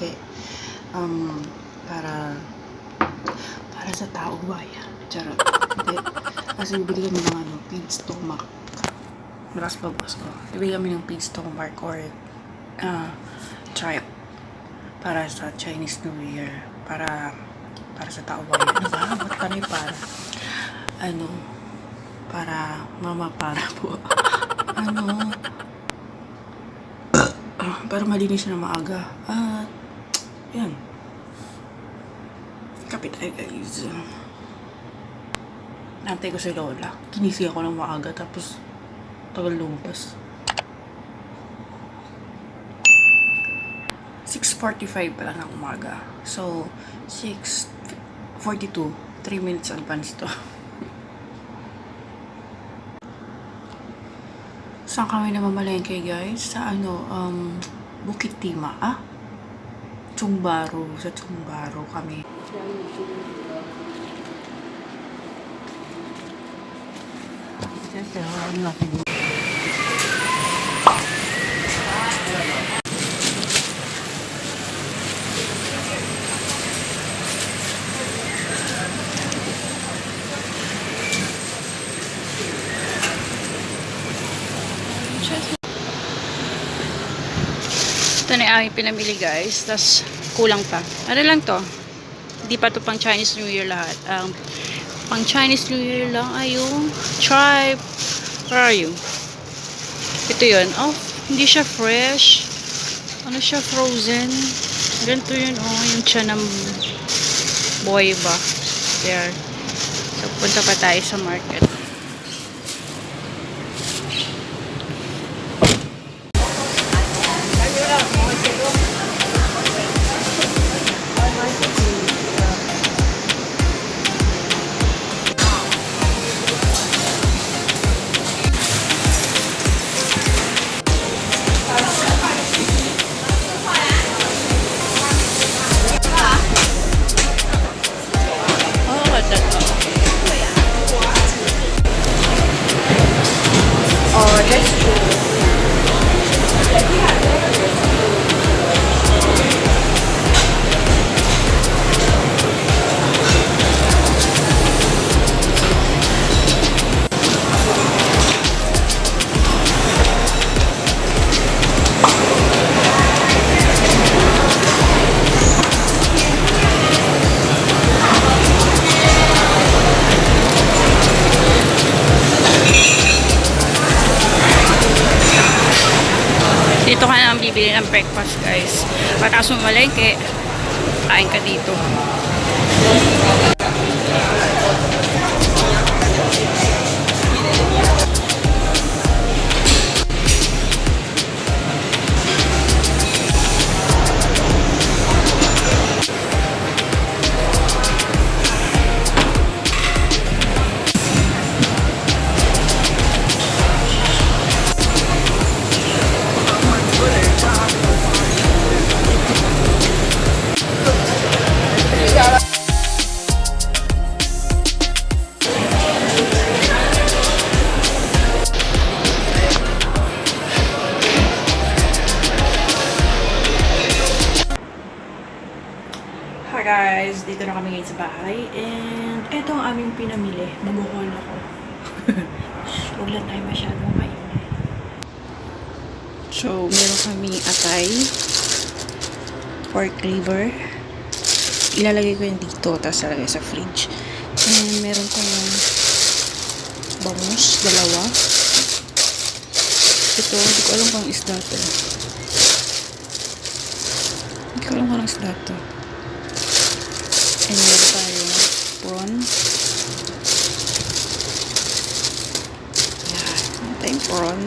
mamalengke. Para sa tao bayan. Charot. Hindi. Kasi bibili kami ng pig stomach. Maras babas ko. Bibili kami ng pig stomach or tripe. Para sa Chinese New Year. Para sa tao bayan. Ano ba? Ba't tanay para? Para po. Para malinis na maaga. Yan. Kapit tayo guys. Nantay ko si Lola. Kinising ako ng maaga tapos tagal lumpas. 6:45 pa lang ng umaga. So, 6:42. 3 minutes advance to. Saan kami namamalengke guys? Sa Bukit Tima. Tiong Bahru. Sa Tiong Bahru kami. Ito na yung aming pinamili guys. Tapos kulang pa. Ano lang to? Hindi pa to pang Chinese New Year lahat. Pang Chinese New Year lang ay yung tribe. Where are you? Ito yun. Oh, hindi siya fresh. Ano siya? Frozen. Ganito yun. Oh, yung tiyan ng boy ba? There. So, punta pa tayo sa market. Dito ka na bibili ng breakfast guys. Pagkatapos mamalengke, kain ka dito. Hi guys, dito na kami ngayon sa bahay and eto ang aming pinamili. Nabuhol ako. Huwag lang tayo masyadong maingay. So, meron kaming atay, pork liver. Ilalagay ko yan dito, tapos lalagay sa fridge. And meron ko yung bangus, dalawa. Ito, hindi ko alam kung isda to. Hindi ko alam kung isda to. And meron tayong prawn. Yan. Meron tayong prawn.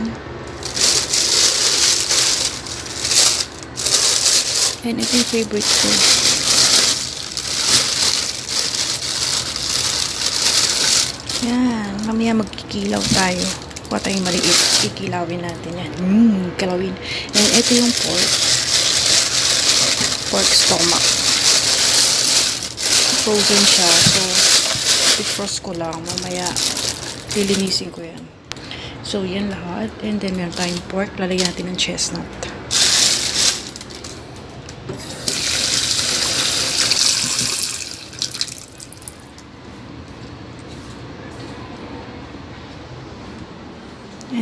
And ito yung favorite ko. Yan. Mamaya magkikilaw tayo. Kuha tayong maliit. Kikilawin natin yan. Kilawin. And ito yung pork. Pork stomach. Frozen siya. So, i-frost ko lang. Mamaya, lilinisin ko yan. So, yan lahat. And then, meron tayong pork. Lalagyan natin ng chestnut.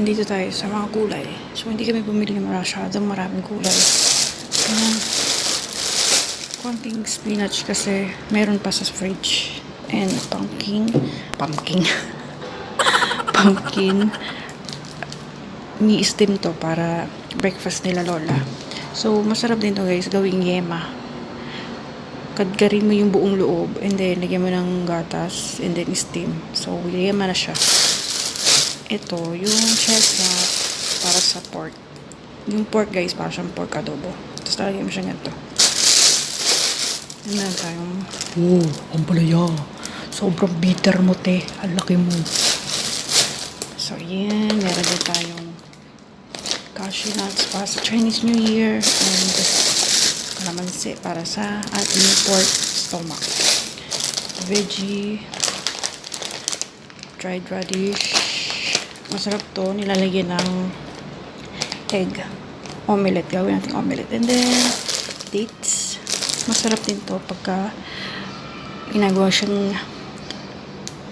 nandito tayo sa mga kulay. So, hindi kami bumili ng masyadong maraming kulay. Konting spinach kasi meron pa sa fridge. And pumpkin. Pumpkin. Ni-steam to para breakfast nila lola. So, masarap din to guys, gawing yema. Kadgarin mo yung buong loob and then lagyan mo ng gatas and then steam. So, yema na siya. Ito, yung chestnut para sa pork. Yung pork guys, para siyang pork adobo. Tapos lalagyan mo siya ganito. And then tayong, ang palaya. Sobrang bitter mo, te. Ang laki mo. So, yan. Meron din tayong cashew nuts para sa Chinese New Year. And kalamansi para sa ating pork stomach. Veggie. Dried radish. Masarap to. Nilalagyan ng egg. Omelette. Gawin natin omelette. And then, dates. Masarap din to pagka ginagawa siyang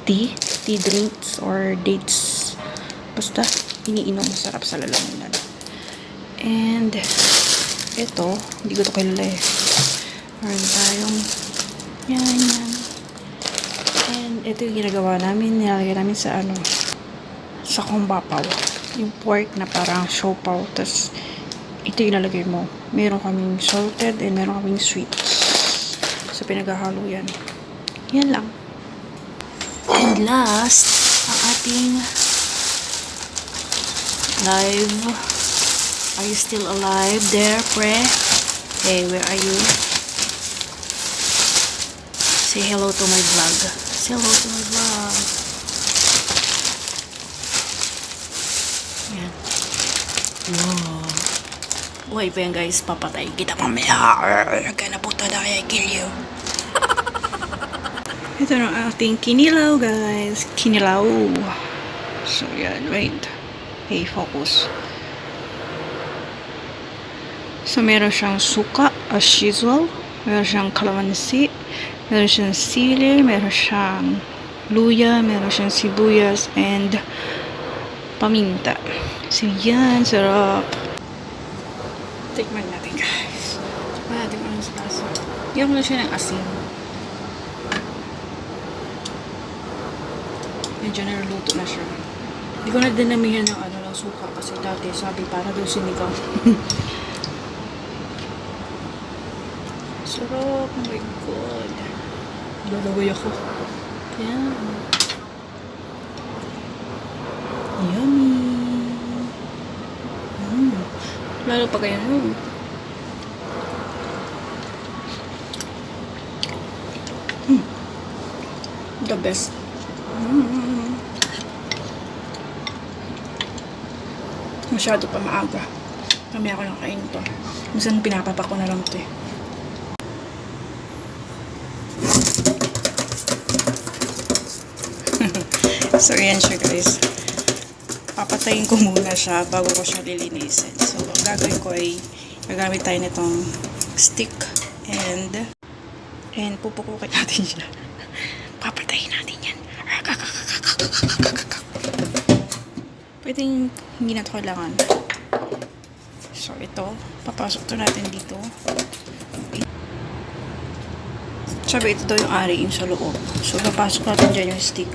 tea drinks or dates. Basta, iniinom. Masarap sa lalamunan. And, ito, hindi ko to kilala eh. Meron tayong, yan. And, ito yung ginagawa namin. Nilalagay namin sa sa kumbapaw. Yung pork na parang siopaw. Tapos, ito yung ilalagay mo. Meron kaming salted and meron kaming sweet. So, pinaghahalo yan. Yan lang. And last, ang ating live. Are you still alive there, pre? Hey, where are you? Say hello to my vlog. Say hello to my vlog. Yan. Wow. Buhay pa yan guys, papatay kita mamaya. Gana puta na kaya kill you. Ito na ating kinilaw guys. Kinilaw. So yan, wait. Hey, focus. So meron siyang suka as usual. Meron siyang kalamansi. Meron siyang sili. Meron siyang luya. Meron siyang sibuyas. And paminta. So yan, sarap. Tikman natin guys. Tikman natin kung ano sa lasa. Iyak mo na siya ng asin. Medyo naluto na siya. Hindi ko na dinamihan ng ng suka kasi dati sabi para daw sinigaw. Sarap. Oh my god. Lalaway ako. Yan. Yummy. Lalo pa kaya nun. The best. Masyado pa maaga. Kami ako lang kain to. Minsan pinapapak ko na lang to eh. So yan siya guys. Papatayin ko muna siya bago ko siya lilinisin. So, ang gagawin ko ay gagamit tayo nitong stick and pupukukin natin siya. Papatayin natin yan. Pwedeng hindi na ito kailangan. So, ito. Papasok ito natin dito. Sabi, ito daw yung ari yung sa loob. So, papasok natin dyan yung stick.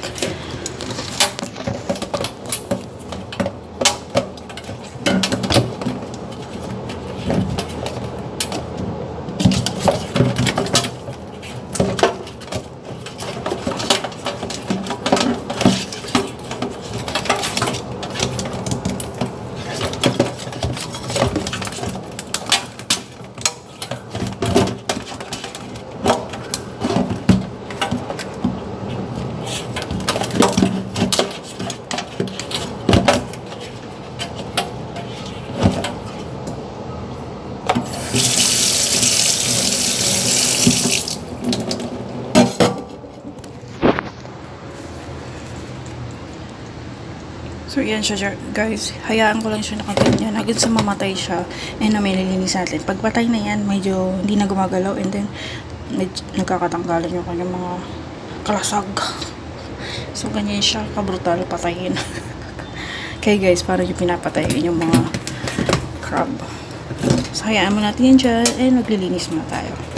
So, yan siya guys. Hayaan ko lang siya nakaganyan. Hanggang sa mamatay siya. And na may nilinis natin. Pag patay na yan, medyo hindi na gumagalaw. And then, nagkakatanggalan yung kanyang mga kalasag. So, ganyan siya. Kabrutal patayin. Okay guys, para yung pinapatay yung mga crab. So, hayaan mo natin yan dyan and maglilinis muna tayo.